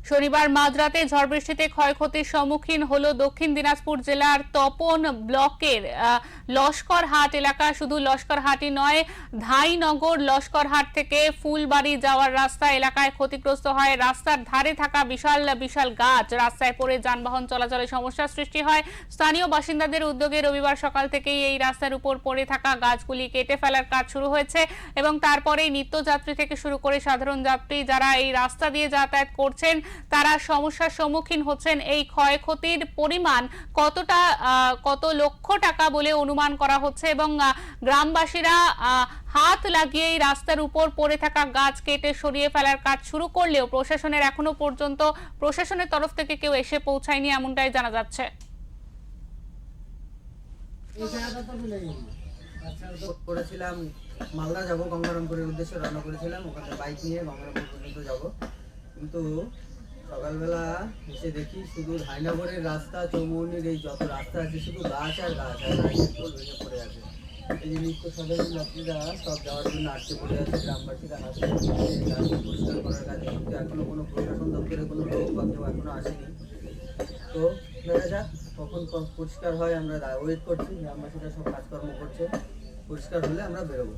শনিবার মাঝরাতে ঝড় বৃষ্টিতে ক্ষয়ক্ষতির সম্মুখীন হলো দক্ষিণ দিনাজপুর জেলার তপন ব্লকের লস্করহাট এলাকা। শুধু লস্করহাটই নয়, ধাইনগর লস্করহাট থেকে ফুলবাড়ি যাওয়ার রাস্তা এলাকায় ক্ষতিগ্রস্ত হয়। রাস্তার ধারে থাকা বিশাল বিশাল গাছ রাস্তায় পড়ে যানবাহন চলাচলে সমস্যার সৃষ্টি হয়। স্থানীয় বাসিন্দাদের উদ্যোগে রবিবার সকাল থেকেই এই রাস্তার উপর পড়ে থাকা গাছগুলি কেটে ফেলার কাজ শুরু হয়েছে এবং তারপরেই নিত্যযাত্রী থেকে শুরু করে সাধারণ যাত্রী যারা এই রাস্তা দিয়ে যাতায়াত করছেন তারা সমস্যার সম্মুখীন হচ্ছেন। এই ক্ষয়ক্ষতির পরিমাণ কতটা, কত লক্ষ টাকা বলে অনুমান করা হচ্ছে এবং গ্রামবাসীরা হাত লাগিয়ে এই রাস্তার উপর পড়ে থাকা গাছ কেটে সরিয়ে ফেলার কাজ শুরু করলেও প্রশাসনের এখনো পর্যন্ত প্রশাসনের তরফ থেকে কেউ এসে পৌঁছায়নি এমনটাই জানা যাচ্ছে। করেছিলাম মালদা যাব, গঙ্গারামপুরের উদ্দেশ্যে রওনা করেছিলাম। ওখানে বাইক নিয়ে গঙ্গারামপুর পর্যন্ত যাব, কিন্তু সকালবেলা এসে দেখি শুধু ধাইনগরের রাস্তা, চৌমুহনির এই যত রাস্তা আছে শুধু গাছ আর গাছ আর লাইটের পোল ভেঙে পড়ে আছে। এই যে নিত্য সাধারণ যাত্রীরা সব যাওয়ার জন্য আটকে পড়ে আছে, গ্রামবাসীরা হাসতে গাছ পরিষ্কার করার কাজে, কিন্তু এখনো কোনো প্রশাসন দপ্তরে কোনো লোক বা কেউ এখনো আসেনি। তো দেখা যাক কখন পরিষ্কার হয়, আমরা ওয়েট করছি। গ্রামবাসীরা সব কাজকর্ম করছে, পরিষ্কার হলে আমরা বেরোবো।